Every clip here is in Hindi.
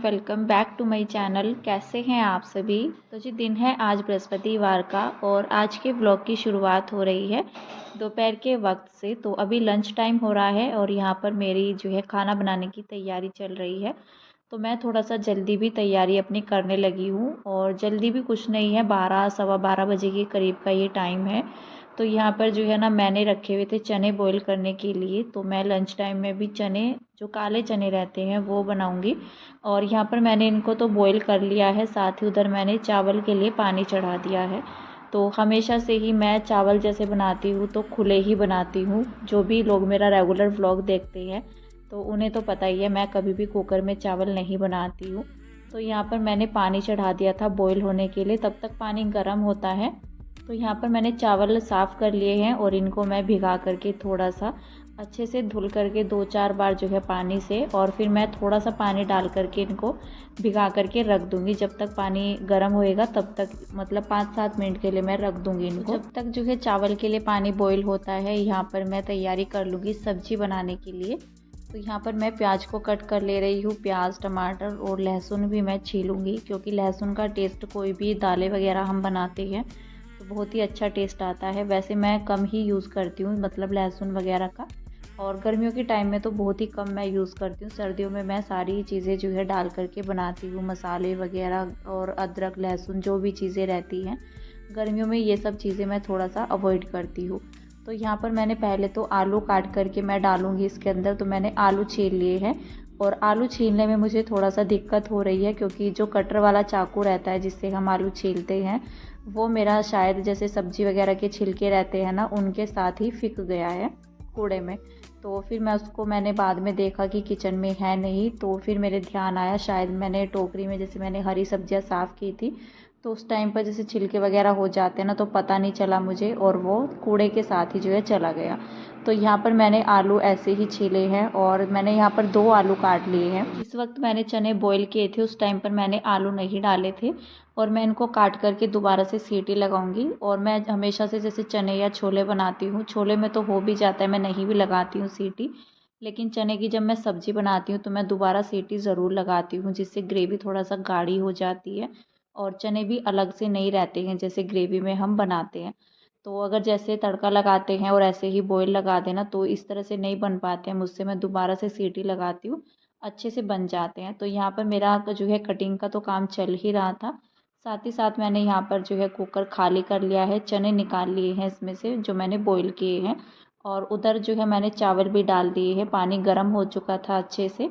Welcome back to my channel. कैसे हैं आप सभी। तो जी दिन है आज बृहस्पतिवार का और आज के ब्लॉग की शुरुआत हो रही है दोपहर के वक्त से। तो अभी लंच टाइम हो रहा है और यहाँ पर मेरी जो है खाना बनाने की तैयारी चल रही है। तो मैं थोड़ा सा जल्दी भी तैयारी अपनी करने लगी हूँ और जल्दी भी कुछ नहीं है, 12 सवा 12 बजे के करीब का ये टाइम है। तो यहाँ पर जो है ना मैंने रखे हुए थे चने बॉईल करने के लिए। तो मैं लंच टाइम में भी चने, जो काले चने रहते हैं, वो बनाऊंगी। और यहाँ पर मैंने इनको तो बॉईल कर लिया है, साथ ही उधर मैंने चावल के लिए पानी चढ़ा दिया है। तो हमेशा से ही मैं चावल जैसे बनाती हूँ तो खुले ही बनाती हूँ। जो भी लोग मेरा रेगुलर व्लॉग देखते हैं तो उन्हें तो पता ही है, मैं कभी भी कुकर में चावल नहीं बनाती हूँ। तो यहाँ पर मैंने पानी चढ़ा दिया था बॉईल होने के लिए, तब तक पानी गर्म होता है। तो यहाँ पर मैंने चावल साफ़ कर लिए हैं और इनको मैं भिगा करके थोड़ा सा अच्छे से धुल करके 2-4 बार जो है पानी से, और फिर मैं थोड़ा सा पानी डाल करके इनको भिगा करके रख दूँगी। जब तक पानी गर्म होएगा तब तक, मतलब 5-7 मिनट के लिए मैं रख दूँगी इनको। जब तक जो है चावल के लिए पानी बॉईल होता है, यहाँ पर मैं तैयारी कर लूँगी सब्जी बनाने के लिए। तो यहाँ पर मैं प्याज को कट कर ले रही हूँ। प्याज, टमाटर और लहसुन भी मैं छीलूँगी, क्योंकि लहसुन का टेस्ट कोई भी दालें वगैरह हम बनाते हैं तो बहुत ही अच्छा टेस्ट आता है। वैसे मैं कम ही यूज़ करती हूँ, मतलब लहसुन वगैरह का, और गर्मियों के टाइम में तो बहुत ही कम मैं यूज़ करती हूँ। सर्दियों में मैं सारी चीज़ें जो है डाल करके बनाती हूँ, मसाले वगैरह और अदरक लहसुन जो भी चीज़ें रहती हैं। गर्मियों में ये सब चीज़ें मैं थोड़ा सा अवॉइड करती हूँ। तो यहाँ पर मैंने पहले तो आलू काट करके मैं डालूँगी इसके अंदर। तो मैंने आलू छील लिए हैं और आलू छीलने में मुझे थोड़ा सा दिक्कत हो रही है, क्योंकि जो कटर वाला चाकू रहता है जिससे हम आलू छीलते हैं, वो मेरा शायद जैसे सब्जी वगैरह के छिलके रहते हैं ना, उनके साथ ही फिक गया है कूड़े में। तो फिर मैंने बाद में देखा कि किचन में है नहीं, तो फिर मेरे ध्यान आया शायद मैंने टोकरी में, जैसे मैंने हरी सब्जियां साफ़ की थी तो उस टाइम पर जैसे छिलके वगैरह हो जाते हैं ना, तो पता नहीं चला मुझे और वो कूड़े के साथ ही जो है चला गया। तो यहाँ पर मैंने आलू ऐसे ही छीले हैं और मैंने यहाँ पर 2 आलू काट लिए हैं। जिस वक्त मैंने चने बॉईल किए थे उस टाइम पर मैंने आलू नहीं डाले थे, और मैं इनको काट करके दोबारा से सीटी लगाऊंगी। और मैं हमेशा से जैसे चने या छोले बनाती हूँ, छोले में तो हो भी जाता है, मैं नहीं भी लगाती हूँ सीटी, लेकिन चने की जब मैं सब्ज़ी बनाती हूँ तो मैं दोबारा सीटी ज़रूर लगाती हूँ, जिससे ग्रेवी थोड़ा सा गाढ़ी हो जाती है और चने भी अलग से नहीं रहते हैं जैसे ग्रेवी में हम बनाते हैं। तो अगर जैसे तड़का लगाते हैं और ऐसे ही बॉईल लगा देना तो इस तरह से नहीं बन पाते हैं मुझसे। मैं दोबारा से सीटी लगाती हूँ, अच्छे से बन जाते हैं। तो यहाँ पर मेरा जो है कटिंग का तो काम चल ही रहा था, साथ ही साथ मैंने यहाँ पर जो है कुकर खाली कर लिया है, चने निकाल लिए हैं इसमें से जो मैंने बॉईल किए हैं, और उधर जो है मैंने चावल भी डाल दिए हैं। पानी गर्म हो चुका था अच्छे से।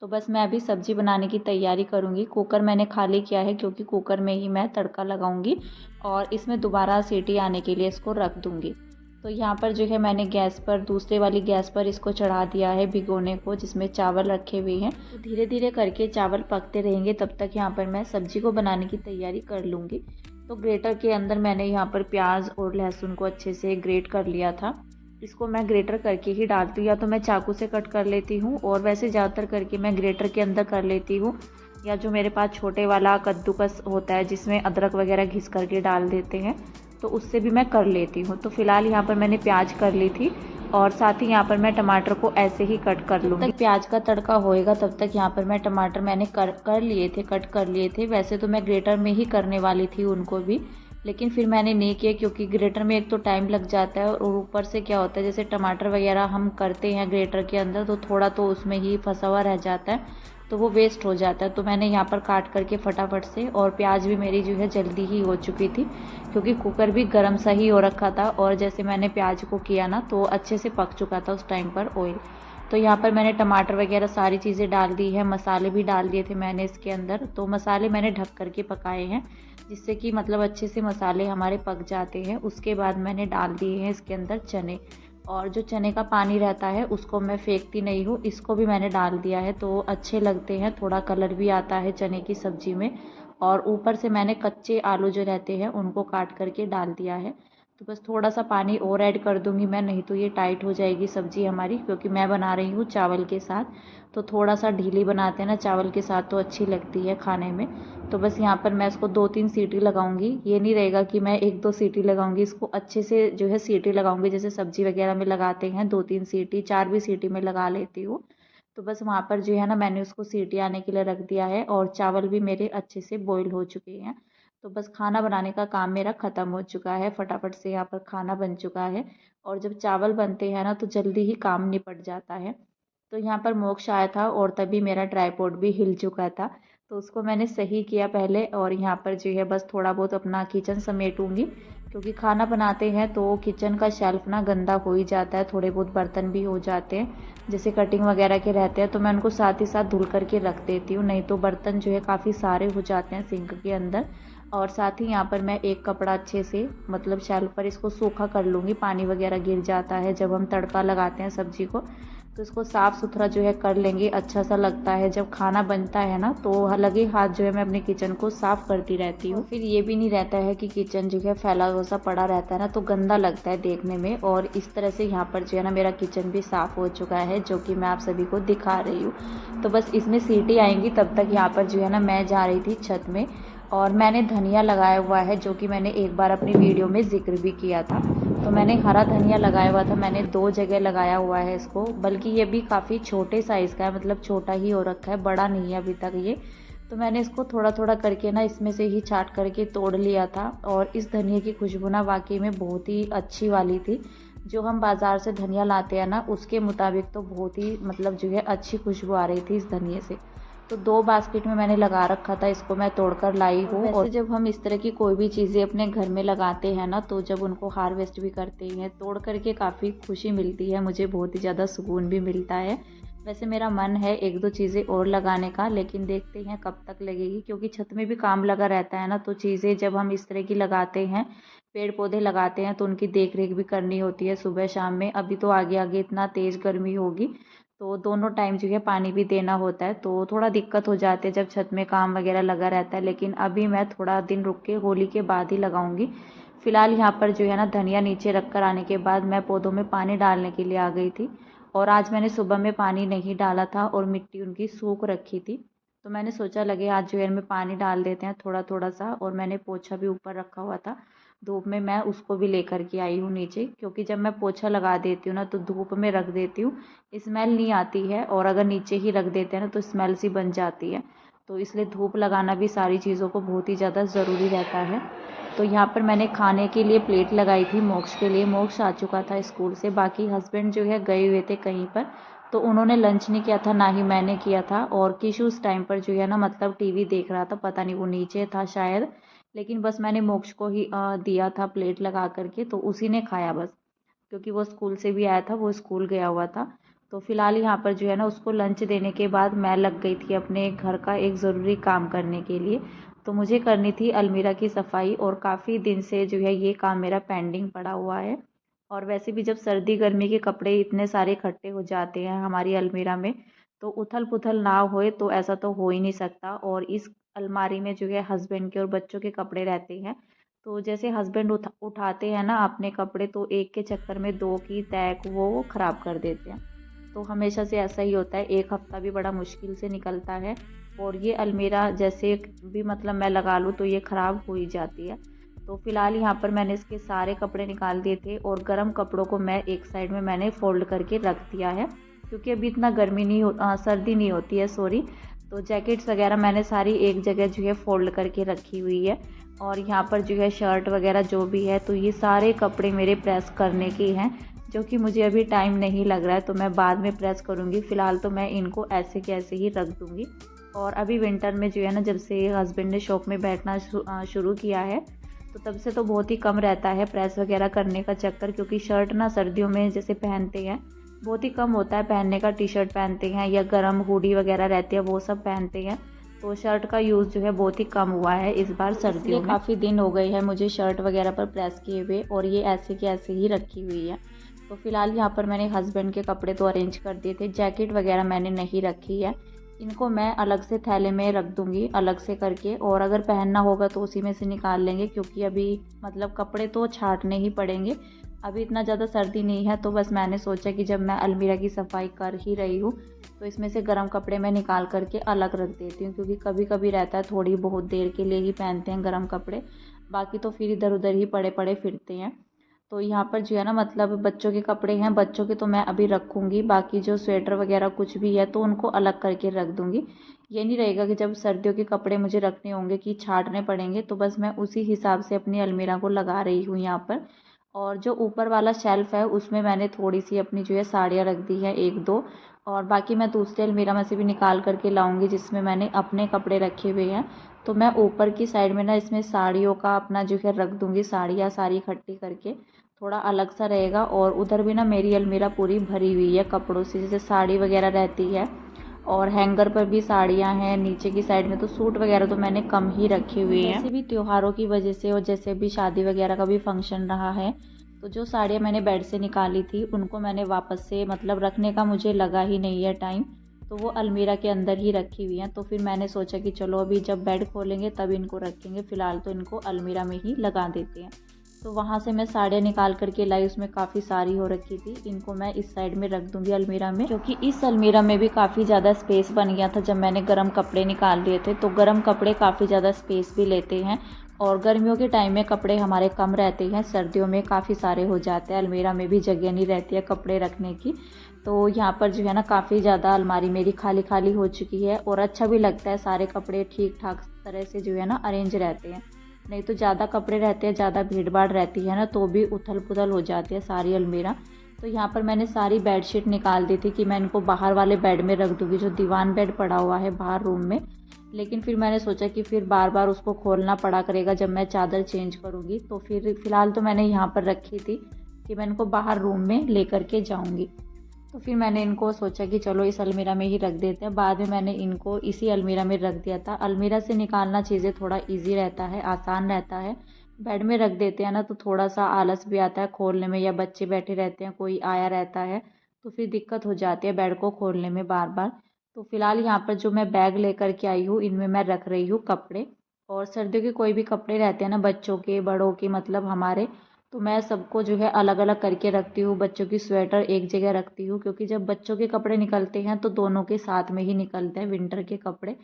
तो बस मैं अभी सब्ज़ी बनाने की तैयारी करूँगी। कुकर मैंने खाली किया है क्योंकि कुकर में ही मैं तड़का लगाऊंगी और इसमें दोबारा सीटी आने के लिए इसको रख दूँगी। तो यहाँ पर जो है मैंने गैस पर, दूसरे वाली गैस पर इसको चढ़ा दिया है भिगोने को, जिसमें चावल रखे हुए हैं। तो धीरे धीरे करके चावल पकते रहेंगे, तब तक यहाँ पर मैं सब्जी को बनाने की तैयारी कर लूँगी। तो ग्रेटर के अंदर मैंने यहाँ पर प्याज और लहसुन को अच्छे से ग्रेट कर लिया था। इसको मैं ग्रेटर करके ही डालती हूँ, या तो मैं चाकू से कट कर लेती हूँ, और वैसे ज़्यादातर करके मैं ग्रेटर के अंदर कर लेती हूँ, या जो मेरे पास छोटे वाला कद्दूकस होता है जिसमें अदरक वगैरह घिस करके डाल देते हैं, तो उससे भी मैं कर लेती हूँ। तो फ़िलहाल यहाँ पर मैंने प्याज कर ली थी और साथ ही यहाँ पर मैं टमाटर को ऐसे ही कट कर लूँगी। जब तक प्याज का तड़का होएगा तब तक यहाँ पर मैं टमाटर मैंने कट कर लिए थे। वैसे तो मैं ग्रेटर में ही करने वाली थी उनको भी, लेकिन फिर मैंने नहीं किया, क्योंकि ग्रेटर में एक तो टाइम लग जाता है और ऊपर से क्या होता है, जैसे टमाटर वगैरह हम करते हैं ग्रेटर के अंदर तो थोड़ा तो उसमें ही फंसा हुआ रह जाता है, तो वो वेस्ट हो जाता है। तो मैंने यहाँ पर काट करके फटाफट से, और प्याज भी मेरी जो है जल्दी ही हो चुकी थी क्योंकि कुकर भी गर्म सा ही हो रखा था, और जैसे मैंने प्याज को किया ना तो अच्छे से पक चुका था उस टाइम पर ऑयल। तो यहाँ पर मैंने टमाटर वगैरह सारी चीज़ें डाल दी है, मसाले भी डाल दिए थे मैंने इसके अंदर। तो मसाले मैंने ढक करके पकाए हैं, जिससे कि मतलब अच्छे से मसाले हमारे पक जाते हैं। उसके बाद मैंने डाल दिए हैं इसके अंदर चने, और जो चने का पानी रहता है उसको मैं फेंकती नहीं हूँ, इसको भी मैंने डाल दिया है। तो अच्छे लगते हैं, थोड़ा कलर भी आता है चने की सब्ज़ी में। और ऊपर से मैंने कच्चे आलू जो रहते हैं उनको काट करके डाल दिया है। तो बस थोड़ा सा पानी और ऐड कर दूंगी मैं, नहीं तो ये टाइट हो जाएगी सब्ज़ी हमारी, क्योंकि मैं बना रही हूँ चावल के साथ। तो थोड़ा सा ढीली बनाते हैं ना चावल के साथ तो अच्छी लगती है खाने में। तो बस यहाँ पर मैं इसको 2-3 सीटी लगाऊंगी। ये नहीं रहेगा कि मैं 1-2 सीटी लगाऊंगी, इसको अच्छे से जो है सीटी लगाऊंगी, जैसे सब्जी वगैरह में लगाते हैं 2-3 सीटी, 4 भी सीटी में लगा लेती हूँ। तो बस वहाँ पर जो है ना मैंने उसको सीटी आने के लिए रख दिया है और चावल भी मेरे अच्छे से बॉईल हो चुके हैं। तो बस खाना बनाने का काम मेरा ख़त्म हो चुका है, फटाफट से यहाँ पर खाना बन चुका है। और जब चावल बनते हैं ना तो जल्दी ही काम निपट जाता है। तो यहाँ पर मोक्ष आया था और तभी मेरा ट्राइपॉड भी हिल चुका था, तो उसको मैंने सही किया पहले। और यहाँ पर जो है बस थोड़ा बहुत अपना किचन समेटूंगी, क्योंकि खाना बनाते हैं तो किचन का शेल्फ ना गंदा हो ही जाता है, थोड़े बहुत बर्तन भी हो जाते हैं जैसे कटिंग वगैरह के रहते हैं, तो मैं उनको साथ ही साथ धुल करके रख देती हूँ, नहीं तो बर्तन जो है काफ़ी सारे हो जाते हैं सिंक के अंदर। और साथ ही यहाँ पर मैं एक कपड़ा अच्छे से मतलब शेल्फ पर इसको सूखा कर लूँगी, पानी वगैरह गिर जाता है जब हम तड़का लगाते हैं सब्जी को, तो इसको साफ़ सुथरा जो है कर लेंगे। अच्छा सा लगता है जब खाना बनता है ना, तो लगे हाथ जो है मैं अपने किचन को साफ़ करती रहती हूँ। फिर ये भी नहीं रहता है कि किचन जो है फैला हुआ सा पड़ा रहता है ना, तो गंदा लगता है देखने में। और इस तरह से यहाँ पर जो है ना मेरा किचन भी साफ़ हो चुका है, जो कि मैं आप सभी को दिखा रही हूँ। तो बस इसमें सीटी आएंगी, तब तक यहाँ पर जो है ना मैं जा रही थी छत में, और मैंने धनिया लगाया हुआ है, जो कि मैंने एक बार अपनी वीडियो में ज़िक्र भी किया था। तो मैंने हरा धनिया लगाया हुआ था, मैंने 2 जगह लगाया हुआ है इसको, बल्कि ये भी काफ़ी छोटे साइज़ का है, मतलब छोटा ही हो रखा है, बड़ा नहीं है अभी तक ये। तो मैंने इसको थोड़ा थोड़ा करके ना इसमें से ही छाँट करके तोड़ लिया था। और इस धनिया की खुशबू ना वाकई में बहुत ही अच्छी वाली थी। जो हम बाज़ार से धनिया लाते हैं ना, उसके मुताबिक तो बहुत ही मतलब जो है अच्छी खुशबू आ रही थी इस धनिये से। तो 2 बास्केट में मैंने लगा रखा था, इसको मैं तोड़कर लाई हूँ। और जब हम इस तरह की कोई भी चीज़ें अपने घर में लगाते हैं ना, तो जब उनको हार्वेस्ट भी करते हैं तोड़ करके काफ़ी खुशी मिलती है, मुझे बहुत ही ज़्यादा सुकून भी मिलता है। वैसे मेरा मन है 1-2 चीज़ें और लगाने का, लेकिन देखते हैं कब तक लगेगी, क्योंकि छत में भी काम लगा रहता है ना, तो चीज़ें जब हम इस तरह की लगाते हैं, पेड़ पौधे लगाते हैं, तो उनकी देख रेख भी करनी होती है सुबह शाम में। अभी तो आगे आगे इतना तेज़ गर्मी होगी, तो दोनों टाइम जो है पानी भी देना होता है, तो थोड़ा दिक्कत हो जाती है जब छत में काम वगैरह लगा रहता है। लेकिन अभी मैं थोड़ा दिन रुक के होली के बाद ही लगाऊंगी। फ़िलहाल यहाँ पर जो है ना धनिया नीचे रख कर आने के बाद मैं पौधों में पानी डालने के लिए आ गई थी। और आज मैंने सुबह में पानी नहीं डाला था और मिट्टी उनकी सूख रखी थी, तो मैंने सोचा लगे आज जो है इनमें पानी डाल देते हैं थोड़ा थोड़ा सा। और मैंने पोछा भी ऊपर रखा हुआ था धूप में, मैं उसको भी लेकर के आई हूँ नीचे, क्योंकि जब मैं पोछा लगा देती हूँ ना तो धूप में रख देती हूँ, स्मेल नहीं आती है, और अगर नीचे ही रख देते हैं ना तो स्मेल सी बन जाती है। तो इसलिए धूप लगाना भी सारी चीज़ों को बहुत ही ज़्यादा ज़रूरी रहता है। तो यहाँ पर मैंने खाने के लिए प्लेट लगाई थी मोक्ष के लिए, मोक्ष आ चुका था स्कूल से, बाकी हस्बैंड जो है गए हुए थे कहीं पर, तो उन्होंने लंच नहीं किया था, ना ही मैंने किया था। और किशु उस टाइम पर जो है ना मतलब टीवी देख रहा था, पता नहीं वो नीचे था शायद, लेकिन बस मैंने मोक्ष को ही दिया था प्लेट लगा करके, तो उसी ने खाया बस, क्योंकि वो स्कूल से भी आया था, वो स्कूल गया हुआ था। तो फिलहाल यहाँ पर जो है ना उसको लंच देने के बाद मैं लग गई थी अपने घर का एक ज़रूरी काम करने के लिए। तो मुझे करनी थी अलमीरा की सफाई, और काफ़ी दिन से जो है ये काम मेरा पेंडिंग पड़ा हुआ है। और वैसे भी जब सर्दी गर्मी के कपड़े इतने सारे इकट्ठे हो जाते हैं हमारी अलमीरा में, तो उथल पुथल ना होए तो ऐसा तो हो ही नहीं सकता। और इस अलमारी में जो है हस्बैंड के और बच्चों के कपड़े रहते हैं, तो जैसे हस्बैंड उठाते हैं ना अपने कपड़े, तो एक के चक्कर में 2 की तैक वो ख़राब कर देते हैं। तो हमेशा से ऐसा ही होता है, 1 हफ़्ता भी बड़ा मुश्किल से निकलता है। और ये अलमीरा जैसे भी मतलब मैं लगा लूँ तो ये ख़राब हो ही जाती है। तो फ़िलहाल यहाँ पर मैंने इसके सारे कपड़े निकाल दिए थे, और गर्म कपड़ों को मैं एक साइड में मैंने फ़ोल्ड करके रख दिया है, क्योंकि अभी इतना गर्मी नहीं सर्दी नहीं होती है, सॉरी। तो जैकेट्स वगैरह मैंने सारी एक जगह जो है फ़ोल्ड करके रखी हुई है। और यहाँ पर जो है शर्ट वगैरह जो भी है, तो ये सारे कपड़े मेरे प्रेस करने के हैं, जो कि मुझे अभी टाइम नहीं लग रहा है, तो मैं बाद में प्रेस करूँगी। फ़िलहाल तो मैं इनको ऐसे के ऐसे ही रख दूँगी। और अभी विंटर में जो है ना जब से हस्बैंड ने शॉप में बैठना शुरू किया है, तो तब से तो बहुत ही कम रहता है प्रेस वगैरह करने का चक्कर, क्योंकि शर्ट ना सर्दियों में जैसे पहनते हैं बहुत ही कम होता है पहनने का, टी शर्ट पहनते हैं या गर्म हुडी वगैरह रहती है वो सब पहनते हैं। तो शर्ट का यूज़ जो है बहुत ही कम हुआ है इस बार सर्दियों में। काफ़ी दिन हो गए हैं मुझे शर्ट वगैरह पर प्रेस किए हुए, और ये ऐसे के ऐसे ही रखी हुई है। तो फिलहाल यहाँ पर मैंने हस्बैंड के कपड़े तो अरेंज कर दिए थे, जैकेट वगैरह मैंने नहीं रखी है, इनको मैं अलग से थैले में रख दूँगी अलग से करके, और अगर पहनना होगा तो उसी में से निकाल लेंगे, क्योंकि अभी मतलब कपड़े तो छांटने ही पड़ेंगे। अभी इतना ज़्यादा सर्दी नहीं है, तो बस मैंने सोचा कि जब मैं अलमीरा की सफाई कर ही रही हूँ, तो इसमें से गर्म कपड़े मैं निकाल करके अलग रख देती हूँ, क्योंकि कभी कभी रहता है थोड़ी बहुत देर के लिए ही पहनते हैं गर्म कपड़े, बाकी तो फिर इधर उधर ही पड़े पड़े फिरते हैं। तो यहाँ पर जो है ना मतलब बच्चों के कपड़े हैं, बच्चों के तो मैं अभी रखूँगी, बाकी जो स्वेटर वगैरह कुछ भी है तो उनको अलग करके रख दूँगी। ये नहीं रहेगा कि जब सर्दियों के कपड़े मुझे रखने होंगे कि छाँटने पड़ेंगे, तो बस मैं उसी हिसाब से अपनी अलमीरा को लगा रही हूँ यहाँ पर। और जो ऊपर वाला शेल्फ़ है उसमें मैंने थोड़ी सी अपनी जो है साड़ियाँ रख दी हैं 1-2, और बाकी मैं दूसरे अलमीरा में से भी निकाल करके लाऊंगी जिसमें मैंने अपने कपड़े रखे हुए हैं। तो मैं ऊपर की साइड में ना इसमें साड़ियों का अपना जो है रख दूंगी, साड़ियाँ सारी इकट्ठी करके, थोड़ा अलग सा रहेगा। और उधर भी ना मेरी अलमीरा पूरी भरी हुई है कपड़ों से, जैसे साड़ी वगैरह रहती है, और हैंगर पर भी साड़ियाँ हैं। नीचे की साइड में तो सूट वगैरह तो मैंने कम ही रखे हुए हैं, वैसे भी त्योहारों की वजह से, और जैसे भी शादी वगैरह का भी फंक्शन रहा है, तो जो साड़ियाँ मैंने बेड से निकाली थी उनको मैंने वापस से मतलब रखने का मुझे लगा ही नहीं है टाइम, तो वो अलमीरा के अंदर ही रखी हुई हैं। तो फिर मैंने सोचा कि चलो अभी जब बेड खोलेंगे तब इनको रखेंगे, फ़िलहाल तो इनको अलमीरा में ही लगा देते हैं। तो वहाँ से मैं साड़ियाँ निकाल करके लाई, उसमें काफ़ी सारी हो रखी थी। इनको मैं इस साइड में रख दूँगी अलमीरा में, क्योंकि इस अलमीरा में भी काफ़ी ज़्यादा स्पेस बन गया था जब मैंने गर्म कपड़े निकाल दिए थे। तो गर्म कपड़े काफ़ी ज़्यादा स्पेस भी लेते हैं, और गर्मियों के टाइम में कपड़े हमारे कम रहते हैं, सर्दियों में काफ़ी सारे हो जाते हैं, अलमीरा में भी जगह नहीं रहती है कपड़े रखने की। तो यहाँ पर जो है ना काफ़ी ज़्यादा अलमारी मेरी खाली खाली हो चुकी है, और अच्छा भी लगता है, सारे कपड़े ठीक ठाक तरह से जो है ना अरेंज रहते हैं। नहीं तो ज़्यादा कपड़े रहते हैं, ज़्यादा भीड़ भाड़ रहती है ना, तो भी उथल पुथल हो जाती है सारी अलमीरा। तो यहाँ पर मैंने सारी बेडशीट निकाल दी थी कि मैं इनको बाहर वाले बेड में रख दूँगी, जो दीवान बेड पड़ा हुआ है बाहर रूम में। लेकिन फिर मैंने सोचा कि फिर बार बार उसको खोलना पड़ा करेगा जब मैं चादर चेंज करूँगी, तो फिर फ़िलहाल तो मैंने यहाँ पर रखी थी कि मैं इनको बाहर रूम में ले करके जाऊँगी। तो फिर मैंने इनको सोचा कि चलो इस अलमीरा में ही रख देते हैं। बाद में मैंने इनको इसी अलमीरा में रख दिया था। अलमीरा से निकालना चीज़ें थोड़ा इजी रहता है, आसान रहता है। बेड में रख देते हैं ना तो थोड़ा सा आलस भी आता है खोलने में, या बच्चे बैठे रहते हैं, कोई आया रहता है, तो फिर दिक्कत हो जाती है बेड को खोलने में बार बार। तो फिलहाल यहाँ पर जो मैं बैग लेकर के आई हूँ, इनमें मैं रख रही हूँ कपड़े। और सर्दियों के कोई भी कपड़े रहते हैं ना, बच्चों के बड़ों के मतलब हमारे, तो मैं सबको जो है अलग अलग करके रखती हूँ। बच्चों की स्वेटर एक जगह रखती हूँ, क्योंकि जब बच्चों के कपड़े निकलते हैं तो दोनों के साथ में ही निकलते हैं विंटर के कपड़े।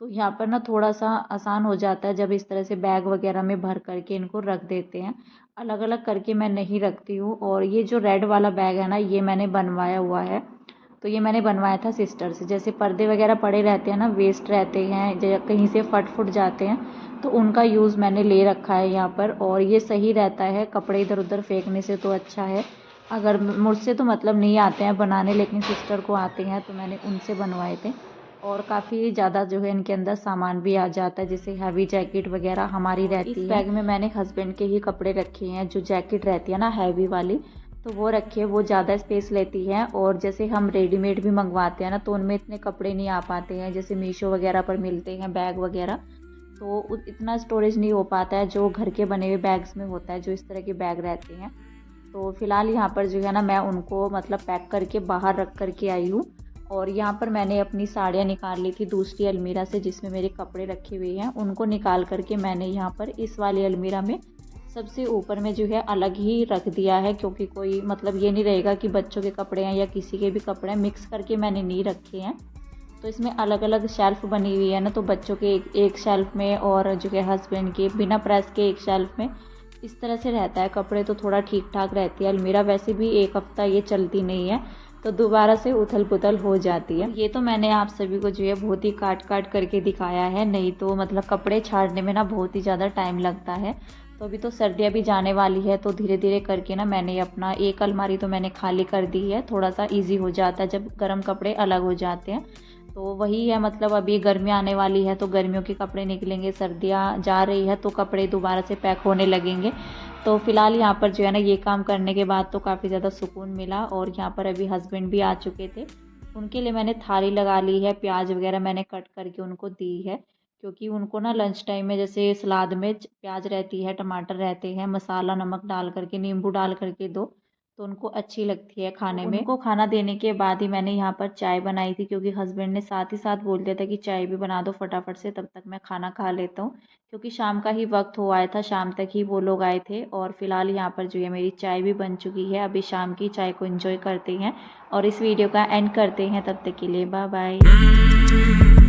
तो यहाँ पर ना थोड़ा सा आसान हो जाता है जब इस तरह से बैग वगैरह में भर करके इनको रख देते हैं। अलग अलग करके मैं नहीं रखती हूँ। और ये जो रेड वाला बैग है ना, ये मैंने बनवाया हुआ है। तो ये मैंने बनवाया था सिस्टर से। जैसे पर्दे वगैरह पड़े रहते हैं ना, वेस्ट रहते हैं, कहीं से फट फुट जाते हैं, तो उनका यूज़ मैंने ले रखा है यहाँ पर। और ये सही रहता है, कपड़े इधर उधर फेंकने से तो अच्छा है। अगर मुझसे तो मतलब नहीं आते हैं बनाने, लेकिन सिस्टर को आते हैं, तो मैंने उनसे बनवाए थे। और काफ़ी ज़्यादा जो है इनके अंदर सामान भी आ जाता है, जैसे हैवी जैकेट वगैरह हमारी रहती है। इस बैग में मैंने हस्बैंड के ही कपड़े रखे हैं, जो जैकेट रहती है ना हैवी वाली, तो वो रखी है, वो ज़्यादा स्पेस लेती है। और जैसे हम रेडीमेड भी मंगवाते हैं ना, तो उनमें इतने कपड़े नहीं आ पाते हैं, जैसे मीशो वगैरह पर मिलते हैं बैग वगैरह, तो इतना स्टोरेज नहीं हो पाता है जो घर के बने हुए बैग्स में होता है, जो इस तरह के बैग रहते हैं। तो फ़िलहाल यहाँ पर जो है ना मैं उनको मतलब पैक करके बाहर रख करके आई हूँ। और यहाँ पर मैंने अपनी साड़ियाँ निकाल ली थी दूसरी अलमीरा से, जिसमें मेरे कपड़े रखे हुए हैं, उनको निकाल करके मैंने यहाँ पर इस वाली अलमीरा में सबसे ऊपर में जो है अलग ही रख दिया है। क्योंकि कोई मतलब ये नहीं रहेगा कि बच्चों के कपड़े हैं या किसी के भी कपड़े हैं, मिक्स करके मैंने नहीं रखे हैं। तो इसमें अलग अलग शेल्फ़ बनी हुई है ना, तो बच्चों के एक शेल्फ़ में, और जो है हस्बैंड के बिना प्रेस के एक शेल्फ़ में, इस तरह से रहता है। कपड़े तो थोड़ा ठीक ठाक रहती है अलमीरा, वैसे भी एक हफ़्ता ये चलती नहीं है, तो दोबारा से उथल पुथल हो जाती है। ये तो मैंने आप सभी को जो है बहुत ही काट काट करके दिखाया है, नहीं तो मतलब कपड़े छाड़ने में ना बहुत ही ज़्यादा टाइम लगता है। तो अभी तो सर्दियाँ भी जाने वाली है, तो धीरे धीरे करके ना मैंने अपना एक अलमारी तो मैंने खाली कर दी है। थोड़ा सा ईजी हो जाता है जब गर्म कपड़े अलग हो जाते हैं। तो वही है, मतलब अभी गर्मियाँ आने वाली है तो गर्मियों के कपड़े निकलेंगे, सर्दियाँ जा रही है तो कपड़े दोबारा से पैक होने लगेंगे। तो फ़िलहाल यहाँ पर जो है ना ये काम करने के बाद तो काफ़ी ज़्यादा सुकून मिला। और यहाँ पर अभी हस्बैंड भी आ चुके थे, उनके लिए मैंने थाली लगा ली है, प्याज वगैरह मैंने कट करके उनको दी है। क्योंकि उनको ना लंच टाइम में जैसे सलाद में प्याज रहती है, टमाटर रहते हैं, मसाला नमक डाल करके, नींबू डाल करके दो, तो उनको अच्छी लगती है खाने में। उनको खाना देने के बाद ही मैंने यहाँ पर चाय बनाई थी, क्योंकि हस्बैंड ने साथ ही साथ बोल दिया था कि चाय भी बना दो फटाफट से, तब तक मैं खाना खा लेता हूँ। क्योंकि शाम का ही वक्त हो आया था, शाम तक ही वो लोग आए थे। और फिलहाल यहाँ पर जो है मेरी चाय भी बन चुकी है, अभी शाम की चाय को एंजॉय करते हैं और इस वीडियो का एंड करते हैं। तब तक के लिए बाय बाय।